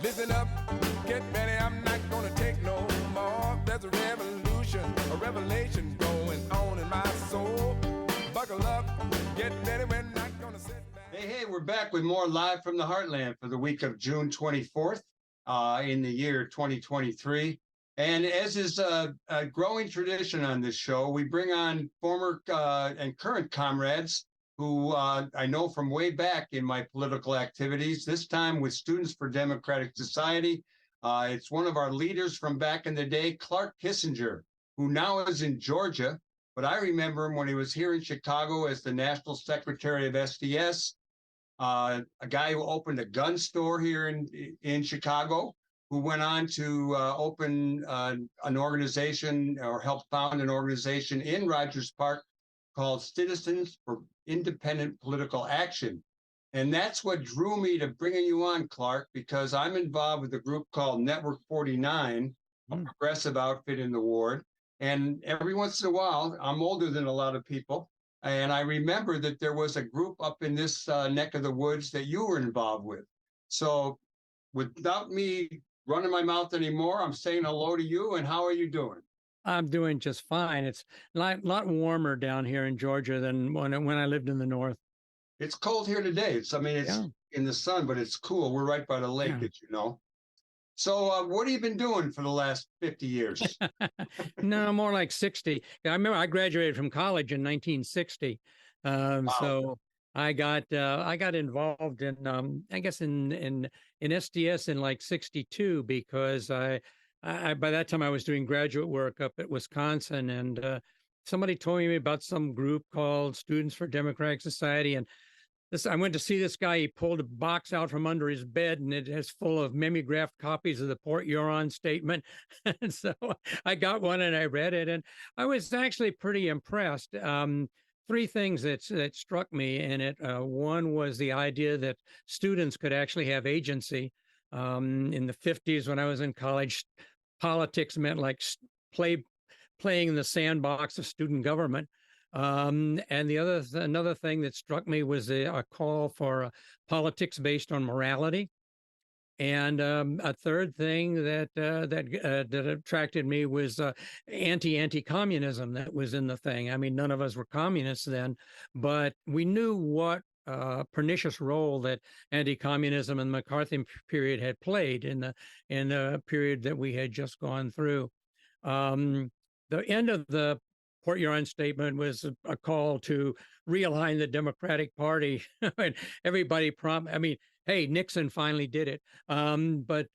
Listen up, get ready, I'm not gonna take no more. There's a revolution, a revelation going on in my soul. Buckle up, get ready, we're not gonna sit back. Hey, we're back with more live from the Heartland for the week of June 24th in the year 2023. And as is a growing tradition on this show, we bring on former and current comrades who I know from way back in my political activities, this time with Students for Democratic Society. It's one of our leaders from back in the day, Clark Kissinger, who now is in Georgia. But I remember him when he was here in Chicago as the National Secretary of SDS, a guy who opened a gun store here in Chicago, who went on to open an organization or help found an organization in Rogers Park called Citizens for Independent Political Action. And that's what drew me to bringing you on, Clark, because I'm involved with a group called Network 49, a progressive outfit in the ward. And every once in a while, I'm older than a lot of people, and I remember that there was a group up in this neck of the woods that you were involved with. So without me running my mouth anymore, I'm saying hello to you, and how are you doing? I'm doing just fine. It's a lot warmer down here in Georgia than when I lived in the north. It's cold here today. It's in the sun, but it's cool. We're right by the lake, as you know. So what have you been doing for the last 50 years? No, more like 60. I remember I graduated from college in 1960. Wow. So I got involved in I guess in SDS in like 62 because I by that time I was doing graduate work up at Wisconsin, and somebody told me about some group called Students for Democratic Society, and I went to see this guy. He pulled a box out from under his bed, and it is full of mimeographed copies of the Port Huron Statement. And so I got one and I read it, and I was actually pretty impressed. Three things that struck me in it. One was the idea that students could actually have agency. In the 50s, when I was in college, politics meant like playing in the sandbox of student government. And another thing that struck me was a call for politics based on morality. And a third thing that attracted me was anti-communism that was in the thing. I mean, none of us were communists then, but we knew what pernicious role that anti-communism and the McCarthy period had played in the period that we had just gone through. The end of the Port Huron Statement was a call to realign the Democratic Party, and everybody hey, Nixon finally did it. But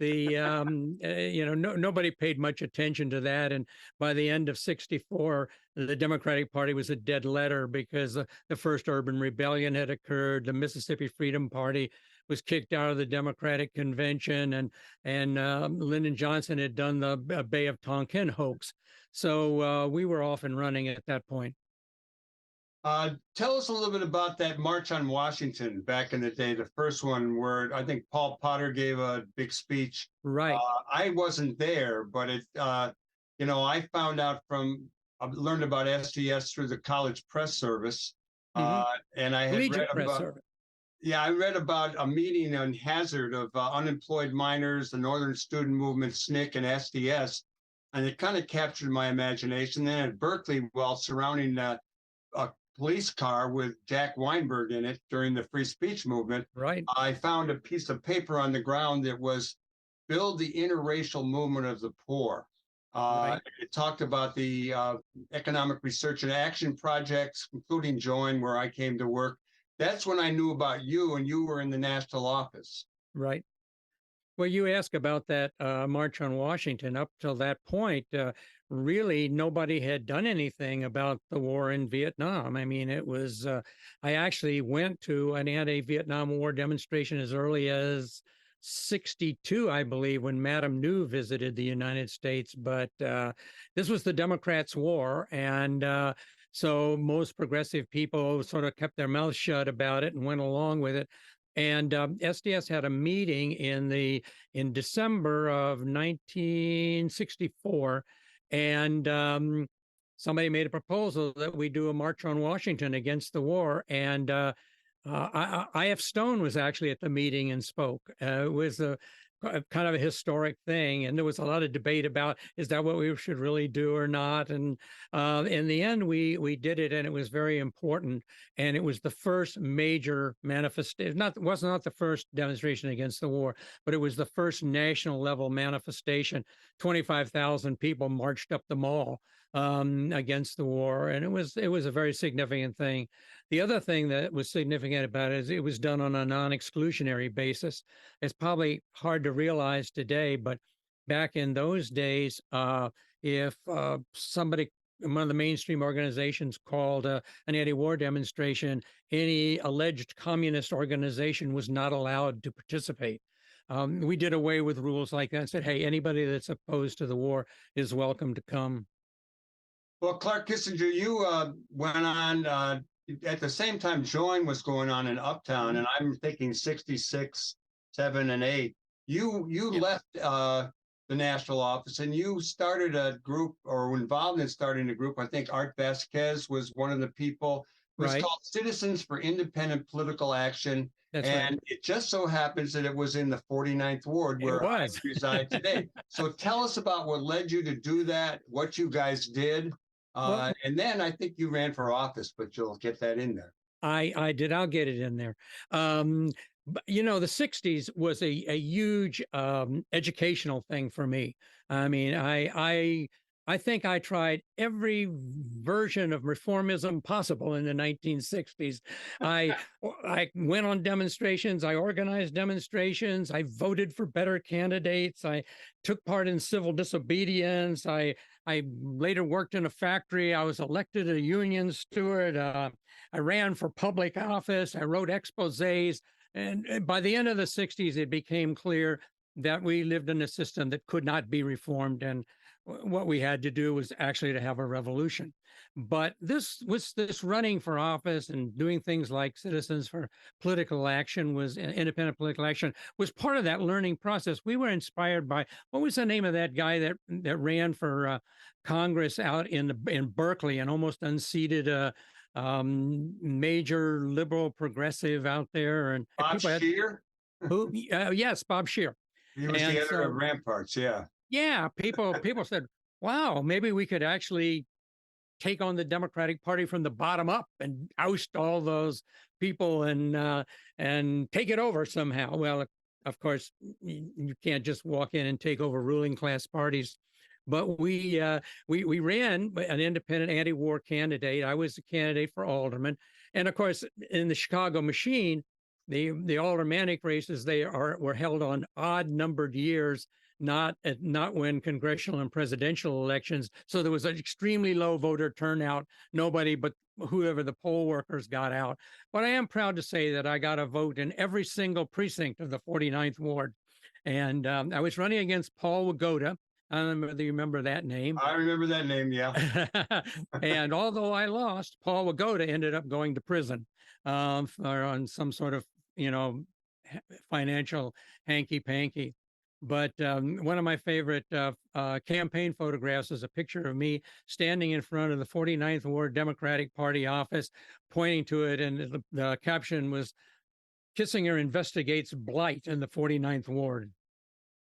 nobody paid much attention to that. And by the end of 64, the Democratic Party was a dead letter because the first urban rebellion had occurred. The Mississippi Freedom Party was kicked out of the Democratic Convention, and Lyndon Johnson had done the Bay of Tonkin hoax. So we were off and running at that point. Tell us a little bit about that March on Washington back in the day, the first one where I think Paul Potter gave a big speech. Right. I wasn't there, but I learned about SDS through the college press service. And I had read about a meeting on hazard of unemployed miners, the Northern Student Movement, SNCC, and SDS. And it kind of captured my imagination. Then at Berkeley, while surrounding a police car with Jack Weinberg in it during the free speech movement, right, I found a piece of paper on the ground that was Build the Interracial Movement of the Poor. Right. It talked about the economic research and action projects, including JOIN, where I came to work. That's when I knew about you, and you were in the national office. Right. Well, you ask about that March on Washington. Up till that point, really nobody had done anything about the war in Vietnam. I mean, it was, I actually went to an anti-Vietnam War demonstration as early as 62, I believe, when Madame New visited the United States. But this was the Democrats' war. And so most progressive people sort of kept their mouths shut about it and went along with it. And SDS had a meeting in December of 1964, and somebody made a proposal that we do a March on Washington against the war. And I.F. Stone was actually at the meeting and spoke. It was kind of a historic thing. And there was a lot of debate about, is that what we should really do or not? And in the end, we did it, and it was very important. And it was the first major manifestation. Was not the first demonstration against the war, but it was the first national level manifestation. 25,000 people marched up the mall against the war, and it was a very significant thing. The other thing that was significant about it is it was done on a non-exclusionary basis. It's probably hard to realize today, but back in those days, if somebody, one of the mainstream organizations, called an anti-war demonstration, any alleged communist organization was not allowed to participate. We did away with rules like that and said, hey, anybody that's opposed to the war is welcome to come. Well, Clark Kissinger, you went on at the same time Join was going on in Uptown, and I'm thinking 66, 7, and 8. You left the national office and you started a group, or were involved in starting a group. I think Art Vasquez was one of the people. It was called Citizens for Independent Political Action. That's and right. It just so happens that it was in the 49th Ward where I reside today. So tell us about what led you to do that, what you guys did. And then I think you ran for office, but you'll get that in there. I did. I'll get it in there. But, the 60s was a huge educational thing for me. I mean, I think I tried every version of reformism possible in the 1960s. I went on demonstrations. I organized demonstrations. I voted for better candidates. I took part in civil disobedience. I later worked in a factory. I was elected a union steward. I ran for public office. I wrote exposés. And by the end of the 60s, it became clear that we lived in a system that could not be reformed. And what we had to do was actually to have a revolution. But this running for office and doing things like Citizens for Political Action, was independent political action, was part of that learning process. We were inspired by, what was the name of that guy that ran for Congress out in Berkeley and almost unseated a major liberal progressive out there? And Bob Scheer? Who? Yes, Bob Scheer. He was the editor of Ramparts, yeah. Yeah, people said, wow, maybe we could actually take on the Democratic Party from the bottom up and oust all those people and take it over somehow. Well, of course, you can't just walk in and take over ruling class parties. But we ran an independent anti-war candidate. I was the candidate for alderman. And of course, in the Chicago machine, the aldermanic races, were held on odd numbered years, not when congressional and presidential elections. So there was an extremely low voter turnout. Nobody but whoever the poll workers got out. But I am proud to say that I got a vote in every single precinct of the 49th Ward. And I was running against Paul Wagoda. I don't know whether you remember that name. I remember that name, yeah. And although I lost, Paul Wagoda ended up going to prison on some sort of, financial hanky-panky. But one of my favorite campaign photographs is a picture of me standing in front of the 49th Ward Democratic Party office, pointing to it, and the caption was, "Kissinger investigates blight in the 49th Ward."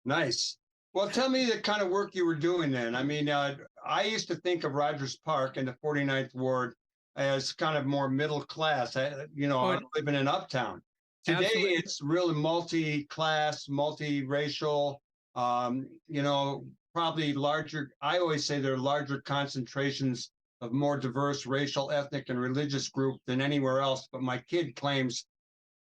Nice. Well, tell me the kind of work you were doing then. I mean, I used to think of Rogers Park in the 49th Ward as kind of more middle class. I'm living in Uptown. Today, Absolutely. It's really multi-class, multi-racial, probably larger. I always say there are larger concentrations of more diverse racial, ethnic, and religious group than anywhere else. But my kid claims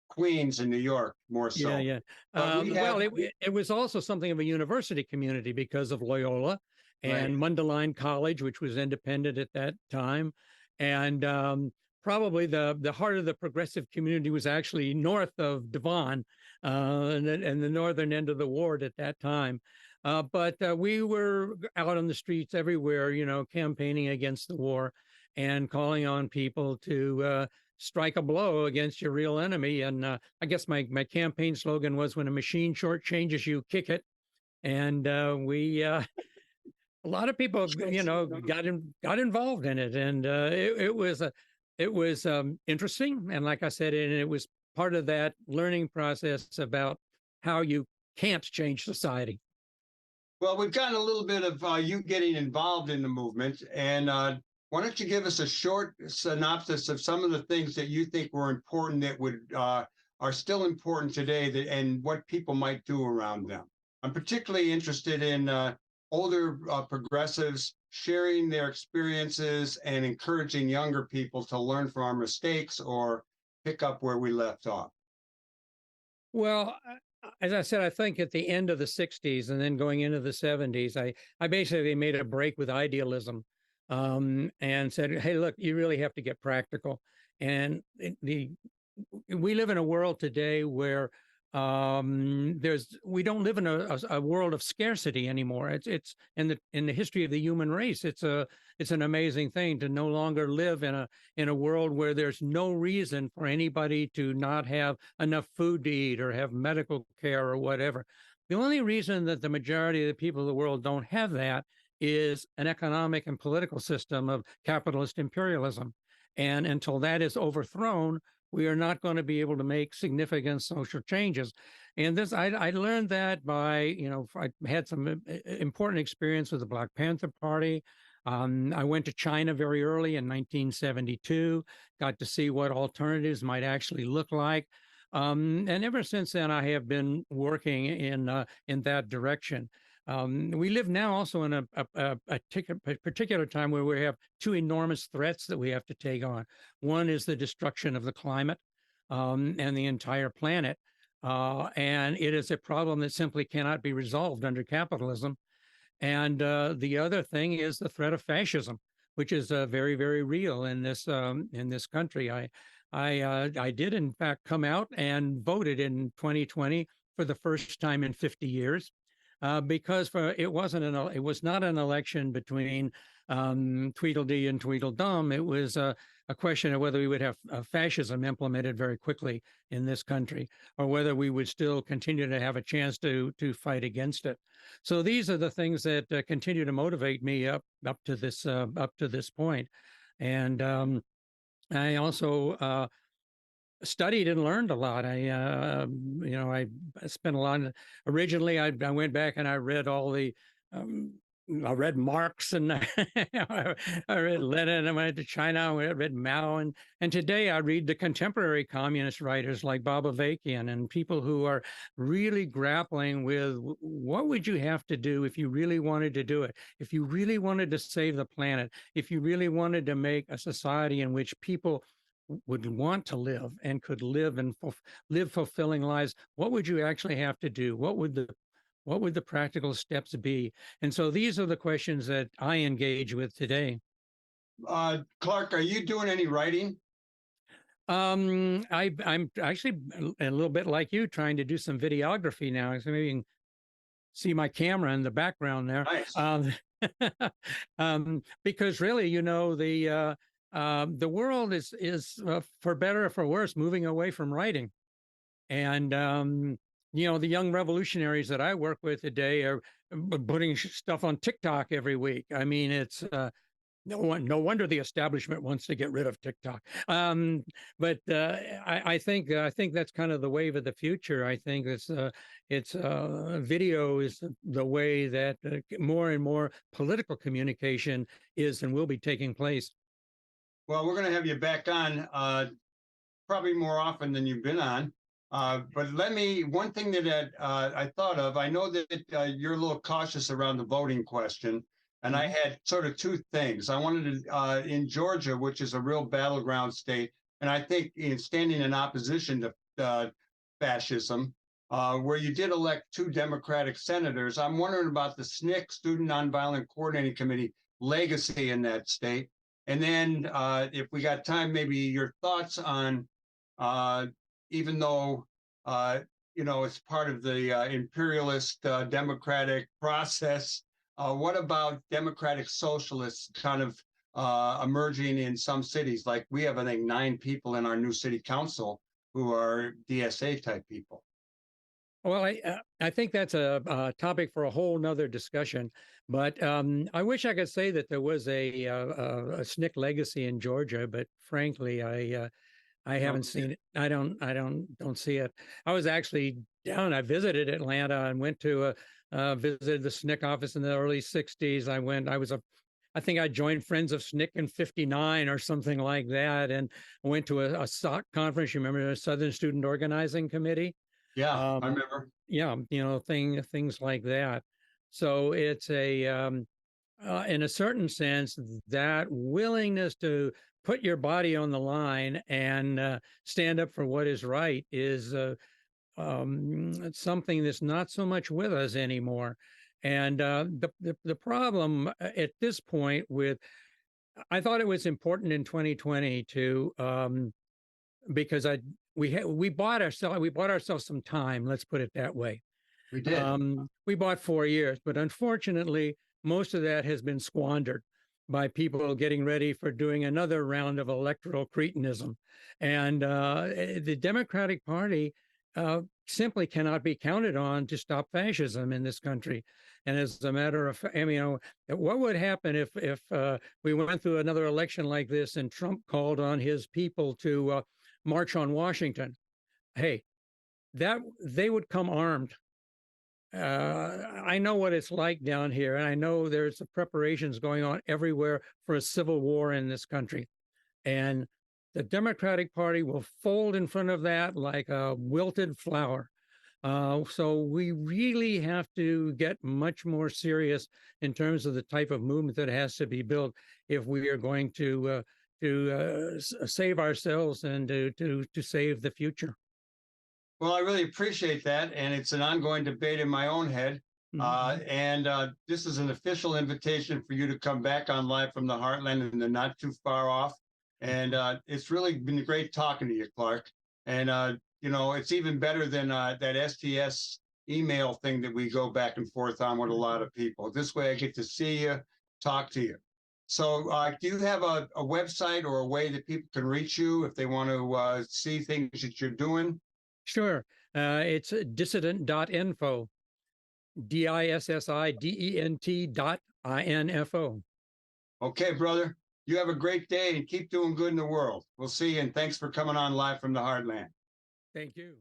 Queens in New York more so. Yeah. It was also something of a university community because of Loyola and Mundelein College, which was independent at that time. And probably the heart of the progressive community was actually north of Devon and the northern end of the ward at that time. But we were out on the streets everywhere, campaigning against the war and calling on people to strike a blow against your real enemy. And I guess my campaign slogan was, when a machine shortchanges you, kick it. And a lot of people, got involved in it. And it was interesting. And like I said, it was part of that learning process about how you can't change society. Well, we've gotten a little bit of you getting involved in the movement, and why don't you give us a short synopsis of some of the things that you think were important that would are still important today, and what people might do around them. I'm particularly interested in older progressives sharing their experiences and encouraging younger people to learn from our mistakes or pick up where we left off. Well, as I said, I think at the end of the 60s and then going into the 70s, I basically made a break with idealism, and said, hey, look, you really have to get practical. And we live in a world today where we don't live in a world of scarcity anymore. It's in the history of the human race. It's an amazing thing to no longer live in a world where there's no reason for anybody to not have enough food to eat or have medical care or whatever. The only reason that the majority of the people of the world don't have that is an economic and political system of capitalist imperialism. And until that is overthrown, we are not going to be able to make significant social changes. And this, I learned that by, I had some important experience with the Black Panther Party. I went to China very early in 1972, got to see what alternatives might actually look like. And ever since then, I have been working in that direction. We live now also in a particular time where we have two enormous threats that we have to take on. One is the destruction of the climate and the entire planet. And it is a problem that simply cannot be resolved under capitalism. And the other thing is the threat of fascism, which is very, very real in this country. I did, in fact, come out and voted in 2020 for the first time in 50 years. Because it was not an election between Tweedledee and Tweedledum. It was a question of whether we would have fascism implemented very quickly in this country, or whether we would still continue to have a chance to fight against it. So these are the things that continue to motivate me up to this point. And I also studied and learned a lot. I spent a lot. Originally, I went back and I read all the. I read Marx and I read Lenin. I went to China. I read Mao, and today I read the contemporary communist writers like Baba Avakian and people who are really grappling with what would you have to do if you really wanted to do it, if you really wanted to save the planet, if you really wanted to make a society in which people would want to live and could live and live fulfilling lives. What would you actually have to do? What would the practical steps be? And so these are the questions that I engage with today. Clark, are you doing any writing? I'm actually a little bit like you, trying to do some videography now. So maybe you can see my camera in the background there. Nice. Because really, the world is for better or for worse, moving away from writing. And, the young revolutionaries that I work with today are putting stuff on TikTok every week. I mean, it's no wonder the establishment wants to get rid of TikTok. But I think that's kind of the wave of the future. I think it's video is the way that more and more political communication is and will be taking place. Well, we're going to have you back on probably more often than you've been on. But one thing that I thought of, I know that you're a little cautious around the voting question, and I had sort of two things. I wanted to, in Georgia, which is a real battleground state, and I think in standing in opposition to fascism, where you did elect two Democratic senators, I'm wondering about the SNCC, Student Nonviolent Coordinating Committee, legacy in that state. And then if we got time, maybe your thoughts on, even though, it's part of the imperialist democratic process, what about democratic socialists kind of emerging in some cities? Like we have, I think, 9 people in our new city council who are DSA type people. Well, I think that's a topic for a whole nother discussion. But I wish I could say that there was a SNCC legacy in Georgia, but frankly, I haven't Okay. seen it. Don't see it. I was actually down. I visited Atlanta and went to visited the SNCC office in the early '60s. I think I joined Friends of SNCC in '59 or something like that, and went to a SOC conference. You remember the Southern Student Organizing Committee? Yeah, I Um, remember. yeah, things like that. So it's in a certain sense, that willingness to put your body on the line and stand up for what is right is something that's not so much with us anymore. And the problem at this point with, I thought it was important in 2020 to because we bought ourselves some time. Let's put it that way. We did. We bought 4 years, but unfortunately, most of that has been squandered by people getting ready for doing another round of electoral cretinism. And the Democratic Party simply cannot be counted on to stop fascism in this country. And as a matter of fact, what would happen if we went through another election like this and Trump called on his people to march on Washington? Hey, that they would come armed. I know what it's like down here, and I know there's preparations going on everywhere for a civil war in this country. And the Democratic Party will fold in front of that like a wilted flower. So we really have to get much more serious in terms of the type of movement that has to be built if we are going to save ourselves and to save the future. Well, I really appreciate that. And it's an ongoing debate in my own head. And this is an official invitation for you to come back on Live from the Heartland, and they're not too far off. And it's really been great talking to you, Clark. And, it's even better than that STS email thing that we go back and forth on with a lot of people. This way I get to see you, talk to you. So do you have a website or a way that people can reach you if they want to see things that you're doing? Sure. It's dissident.info, dissident.info. Okay, brother. You have a great day and keep doing good in the world. We'll see you, and thanks for coming on Live from the Heartland. Thank you.